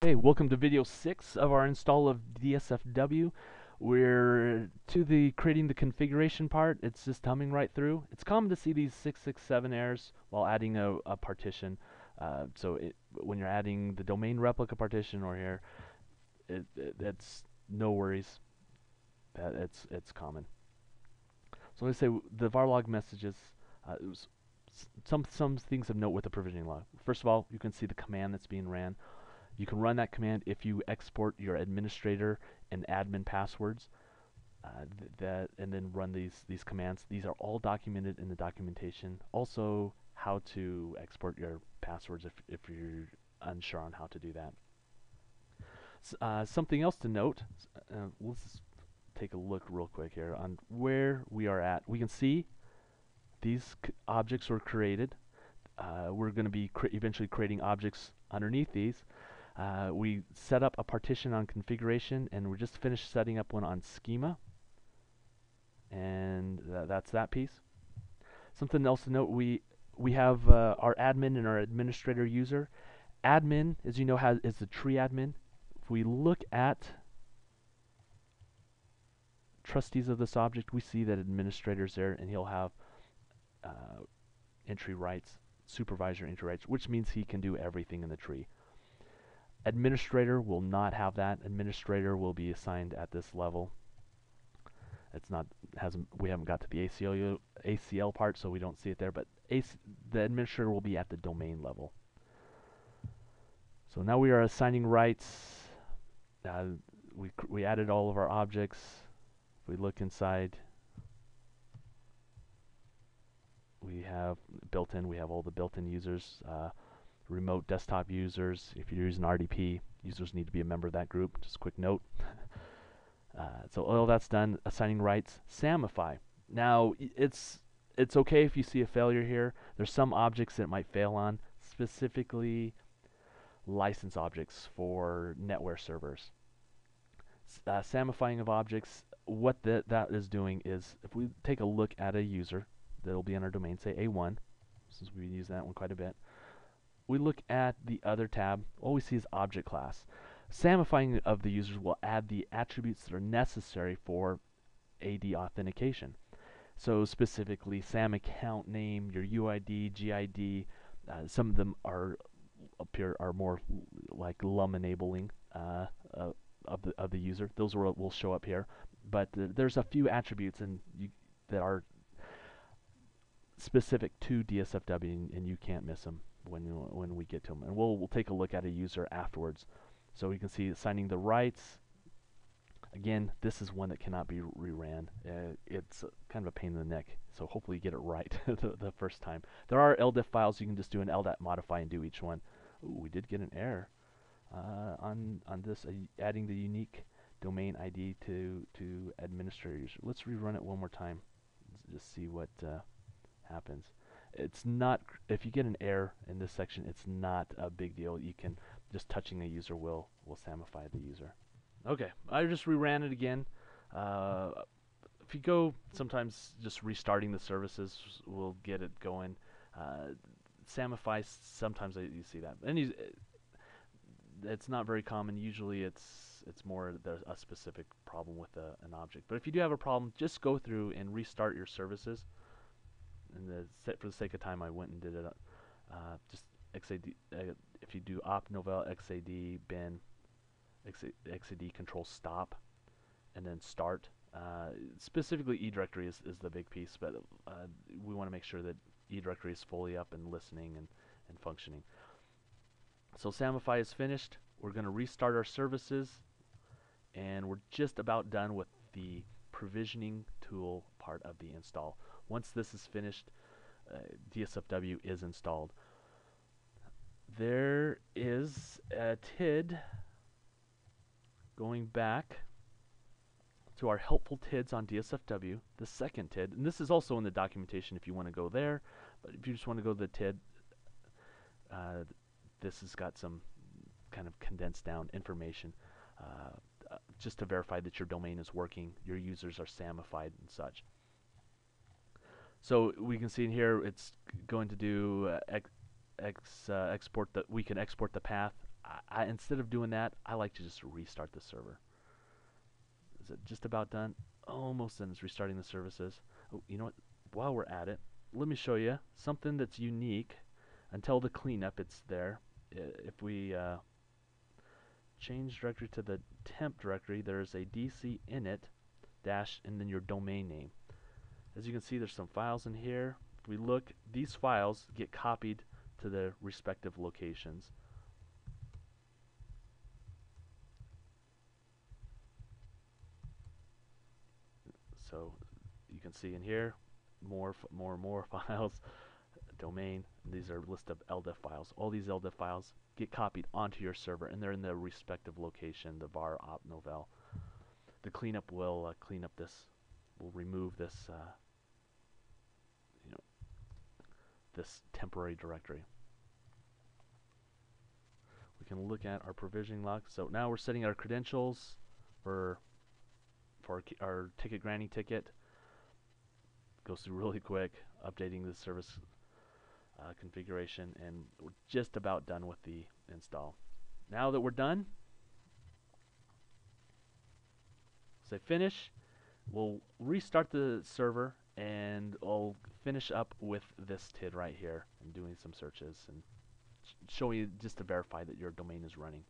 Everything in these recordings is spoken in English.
Hey, welcome to video 6 of our install of DSFW. We're to the creating the configuration part. It's just humming right through. It's common to see these 667 errors while adding a partition. When you're adding the domain replica partition or here, it's no worries. It's common. So let's say the var log messages. Some things of note with the provisioning log. First of all, you can see the command that's being ran. You can run that command if you export your administrator and admin passwords, and then run these commands. These are all documented in the documentation. Also, how to export your passwords if you're unsure on how to do that. Something else to note. Let's take a look real quick here on where we are at. We can see these objects were created. We're going to be eventually creating objects underneath these. We set up a partition on configuration, and we're just finished setting up one on schema, and that's that piece. Something else to note: we have our admin and our administrator user. Admin, as you know, is the tree admin. If we look at trustees of this object, we see that administrator's there, and he'll have entry rights, supervisor entry rights, which means he can do everything in the tree. Administrator will not have that. Administrator will be assigned at this level. We haven't got to the ACL part, so we don't see it there, but the administrator will be at the domain level. So now we are assigning rights. We added all of our objects. If we look inside, we have built-in. We have all the built-in users. Remote desktop users. If you're using RDP, users need to be a member of that group. Just a quick note. So all that's done. Assigning rights. Samify. Now it's okay if you see a failure here. There's some objects that it might fail on, specifically license objects for NetWare servers. Samifying of objects. What that is doing is, if we take a look at a user that'll be on our domain, say A1, since we use that one quite a bit. We look at the other tab, all we see is object class. Samifying of the users will add the attributes that are necessary for AD authentication. So specifically, SAM account name, your UID, GID. Some of them are more like LUM enabling of the user. Those will show up here. But there's a few attributes that are specific to DSFW, and you can't miss them when we get to them. And we'll take a look at a user afterwards. So we can see assigning the rights. Again, this is one that cannot be reran. It's kind of a pain in the neck, so hopefully you get it right the first time. There are LDIF files. You can just do an LDAT modify and do each one. Ooh, we did get an error on this, adding the unique domain ID to administrator user. Let's rerun it one more time. Let's just see what happens. It's not, if you get an error in this section, it's not a big deal. You can, just touching a user will samify the user. Okay, I just reran it again. If you go, sometimes just restarting the services will get it going. Samify, sometimes you see that. And it's not very common. Usually it's more a specific problem with an object. But if you do have a problem, just go through and restart your services. And for the sake of time, I went and did it. Just XAD. If you do op Novell XAD bin XAD control stop, and then start. Specifically, eDirectory is the big piece, but we want to make sure that eDirectory is fully up and listening and functioning. So Samify is finished. We're going to restart our services, and we're just about done with the provisioning tool part of the install. Once this is finished, DSFW is installed. There is a TID going back to our helpful TIDs on DSFW, the second TID, and this is also in the documentation if you want to go there, but if you just want to go to the TID, this has got some kind of condensed down information just to verify that your domain is working, your users are samified and such. So we can see in here it's going to do export that we can export the path instead of doing that, I like to just restart the server. Is it just about done? Almost done. It's restarting the services. Oh, you know what? While we're at it, let me show you something that's unique. Until the cleanup, it's there. If we change directory to the temp directory, there's a DC init dash and then your domain name. As you can see, there's some files in here. If we look, these files get copied to their respective locations. So you can see in here more files, domain. These are a list of LDIF files. All these LDIF files get copied onto your server, and they're in their respective location, the var op Novell. The cleanup will clean up this. We'll remove this, this temporary directory. We can look at our provisioning log. So now we're setting our credentials for our ticket granting ticket. Goes through really quick, updating the service configuration, and we're just about done with the install. Now that we're done, say finish. We'll restart the server, and I'll finish up with this TID right here and doing some searches and showing you just to verify that your domain is running.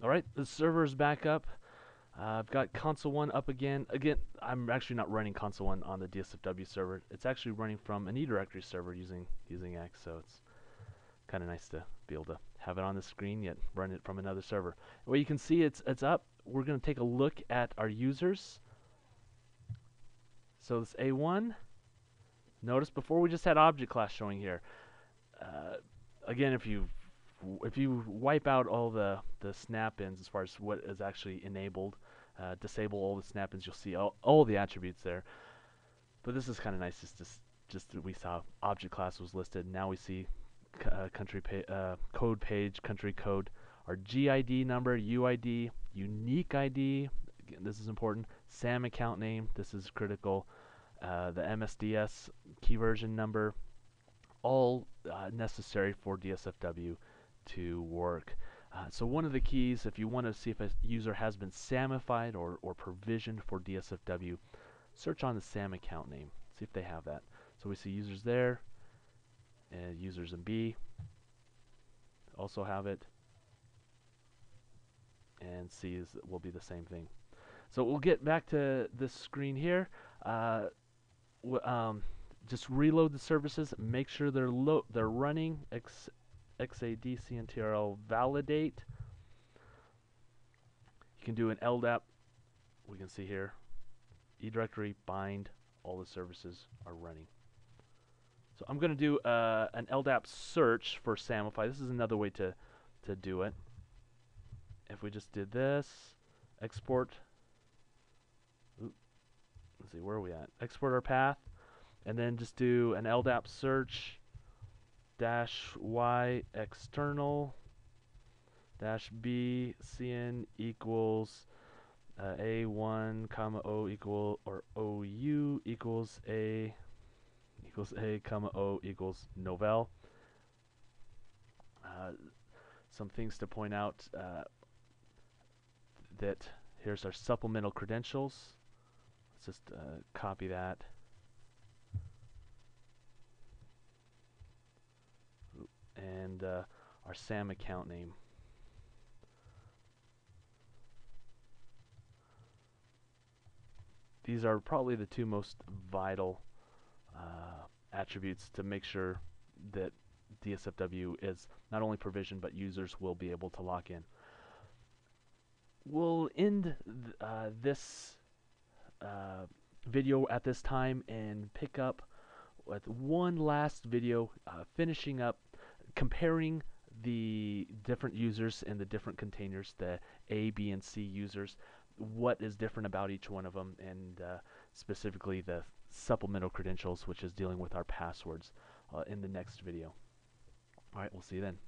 Alright, the server is back up. I've got console 1 up again. Again, I'm actually not running console 1 on the DSFW server. It's actually running from an eDirectory server using X, so it's kind of nice to be able to have it on the screen yet run it from another server. Well, you can see it's up. We're going to take a look at our users. So this A1, notice before we just had object class showing here. Again, if you wipe out all the snap-ins as far as what is actually enabled, disable all the snap-ins, you'll see all the attributes there. But this is kind of nice, just that we saw object class was listed. Now we see code page, country code, our GID number, UID, unique ID. Again, this is important. SAM account name. This is critical. The MSDS key version number. All necessary for DSFW to work. So one of the keys, if you want to see if a user has been SAMified or provisioned for DSFW, search on the SAM account name. See if they have that. So we see users there, and users in B also have it, and C will be the same thing. So we'll get back to this screen here. Just reload the services, make sure they're running. XADCNTRL validate. You can do an LDAP. We can see here, eDirectory bind. All the services are running. So I'm going to do an LDAP search for SAMify. This is another way to do it. If we just did this, export. Let's see, where are we at? Export our path, and then just do an LDAP search -y external -b cn equals a1 comma o equal, or ou equals a comma o equals Novell. Some things to point out, that here's our supplemental credentials. Let's just copy that. And our SAM account name. These are probably the two most vital attributes to make sure that DSFW is not only provisioned, but users will be able to log in. We'll end this video at this time and pick up with one last video, finishing up comparing the different users and the different containers, the A, B, and C users, what is different about each one of them, and specifically the supplemental credentials, which is dealing with our passwords, in the next video. Alright, we'll see you then.